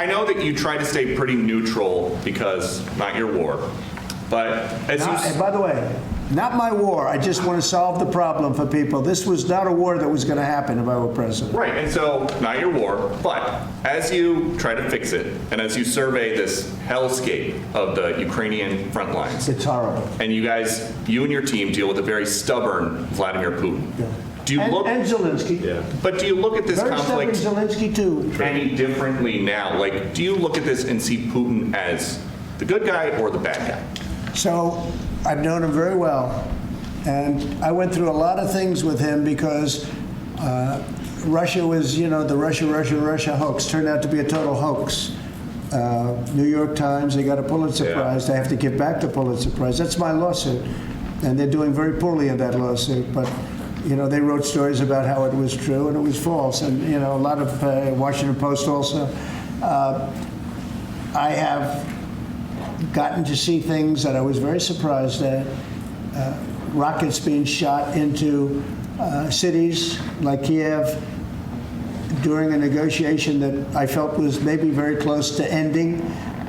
I know that you try to stay pretty neutral because not your war, but as And by the way, not my war. I just want to solve the problem for people. This was not a war that was going to happen if I were president. right, and so not your war, but as you try to fix it, and as you survey this hellscape of the Ukrainian front lines, It's horrible. and you and your team deal with a very stubborn Vladimir Putin. Yeah. Do you look? And Zelensky. Yeah. But do you look at this Very stubborn conflict Zelensky, too. any differently now? Like, do you look at this and see Putin as the good guy or the bad guy? So I've known him very well, and I went through a lot of things with him because Russia was, the Russia hoax turned out to be a total hoax. New York Times, they got a Pulitzer Prize. They have to give back the Pulitzer Prize. That's my lawsuit, and they're doing very poorly in that lawsuit. But they wrote stories about how it was true and it was false, and a lot of Washington Post also. I have gotten to see things that I was very surprised at. Rockets being shot into cities like Kiev during a negotiation that I felt was maybe very close to ending.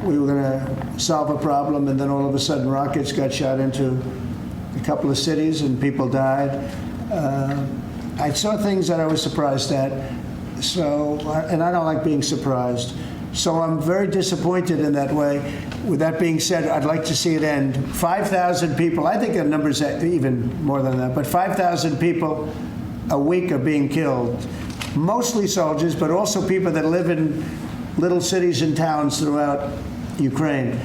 We were going to solve a problem, and then all of a sudden rockets got shot into a couple of cities and people died. I saw things that I was surprised at. And I don't like being surprised. So I'm very disappointed in that way. With that being said, I'd like to see it end. 5,000 people, I think the numbers are even more than that, but 5,000 people a week are being killed. Mostly soldiers, but also people that live in little cities and towns throughout Ukraine.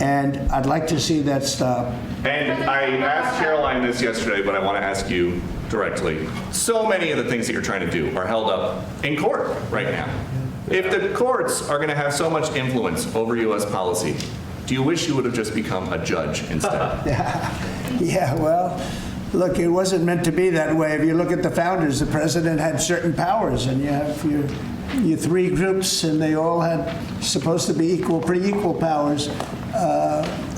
And I'd like to see that stop. And I asked Caroline this yesterday, but I want to ask you directly. So many of the things that you're trying to do are held up in court right now. If the courts are going to have so much influence over U.S. policy, do you wish you would have just become a judge instead? Yeah, well, look, it wasn't meant to be that way. If you look at the founders, the president had certain powers, and you have your three groups, and they all had supposed to be pretty equal powers.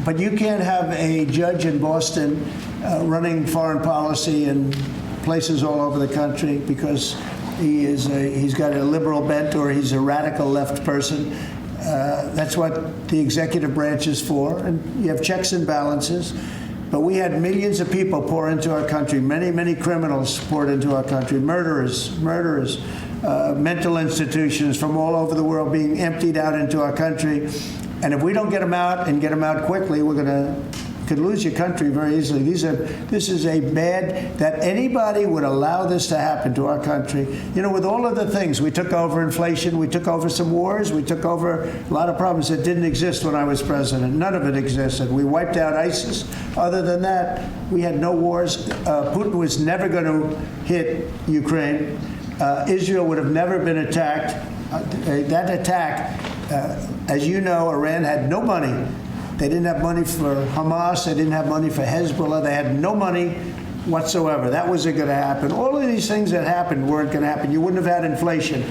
But you can't have a judge in Boston running foreign policy in places all over the country because he's got a liberal bent or he's a radical left person. That's what the executive branch is for, and you have checks and balances. But we had millions of people pour into our country, many criminals poured into our country, murderers, mental institutions from all over the world being emptied out into our country. And if we don't get them out and get them out quickly, could lose your country very easily. This is a bad, that anybody would allow this to happen to our country. With all of the things, we took over inflation, we took over some wars, we took over a lot of problems that didn't exist when I was president. None of it existed. We wiped out ISIS. Other than that, we had no wars. Putin was never going to hit Ukraine. Israel would have never been attacked. That attack, as you know, Iran had no money. They didn't have money for Hamas. They didn't have money for Hezbollah. They had no money whatsoever. That wasn't going to happen. All of these things that happened weren't going to happen. You wouldn't have had inflation.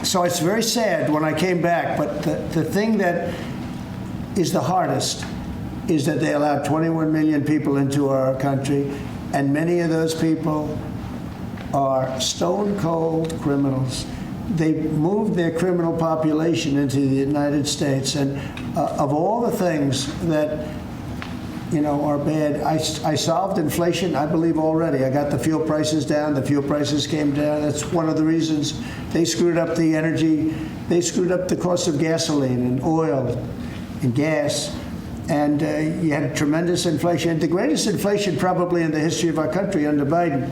So it's very sad when I came back. But the thing that is the hardest is that they allowed 21 million people into our country, and many of those people are stone-cold criminals. They moved their criminal population into the United States, and of all the things that are bad, I solved inflation, I believe, already. I got the fuel prices down. The fuel prices came down. That's one of the reasons they screwed up the energy. They screwed up the cost of gasoline and oil and gas, and you had tremendous inflation, the greatest inflation probably in the history of our country under Biden.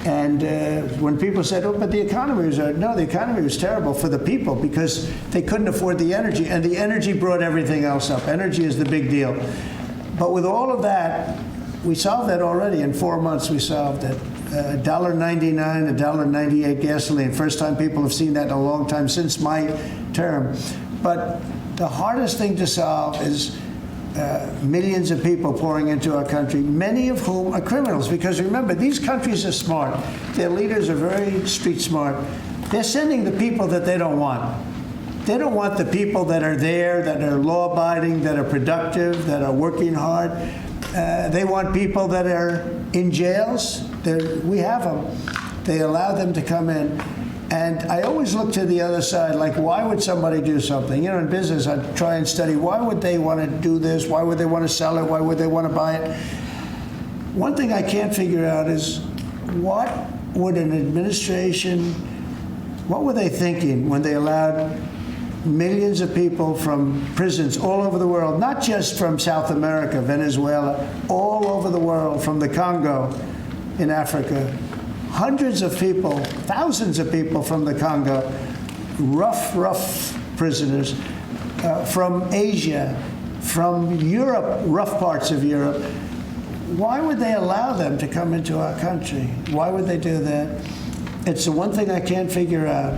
And when people said, but the economy was, no, the economy was terrible for the people because they couldn't afford the energy. And the energy brought everything else up. Energy is the big deal. But with all of that, we solved that already. In 4 months, we solved it. $1.99, $1.98 gasoline. First time people have seen that in a long time since my term. But the hardest thing to solve is millions of people pouring into our country, many of whom are criminals. Because remember, these countries are smart. Their leaders are very street smart. They're sending the people that they don't want. They don't want the people that are there, that are law-abiding, that are productive, that are working hard. They want people that are in jails. We have them. They allow them to come in. And I always look to the other side, like, why would somebody do something? You know, in business, I try and study, why would they want to do this? Why would they want to sell it? Why would they want to buy it? One thing I can't figure out is what would an administration, what were they thinking when they allowed millions of people from prisons all over the world, not just from South America, Venezuela, all over the world, from the Congo in Africa, hundreds of people, thousands of people from the Congo, rough prisoners, from Asia, from Europe, rough parts of Europe. Why would they allow them to come into our country? Why would they do that? It's the one thing I can't figure out.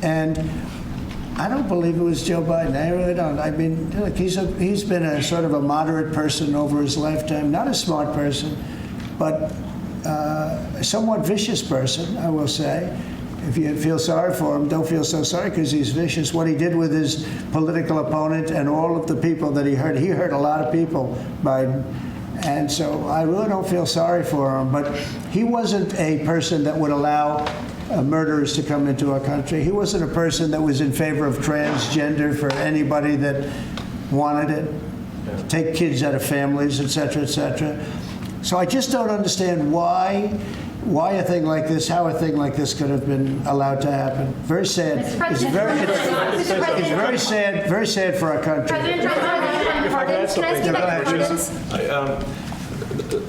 And I don't believe it was Joe Biden. I really don't. I mean, look, he's been a sort of a moderate person over his lifetime, not a smart person, but a somewhat vicious person, I will say. If you feel sorry for him, don't feel so sorry because he's vicious. What he did with his political opponent and all of the people that he hurt a lot of people, Biden. And so I really don't feel sorry for him. But he wasn't a person that would allow murderers to come into our country. He wasn't a person that was in favor of transgender for anybody that wanted it, take kids out of families, et cetera, et cetera. So I just don't understand why a thing like this, how a thing like this could have been allowed to happen. Very sad. It's very sad for our country. If I could add something,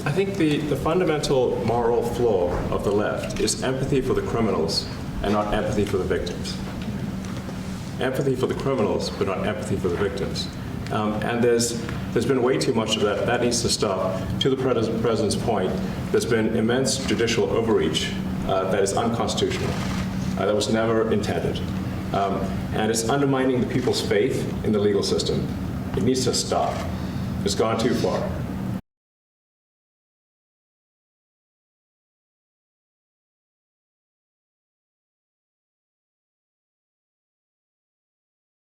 I think the fundamental moral flaw of the left is empathy for the criminals and not empathy for the victims. Empathy for the criminals, but not empathy for the victims. And there's been way too much of that. That needs to stop. To the president's point, there's been immense judicial overreach that is unconstitutional. That was never intended. And it's undermining the people's faith in the legal system. It needs to stop. It's gone too far.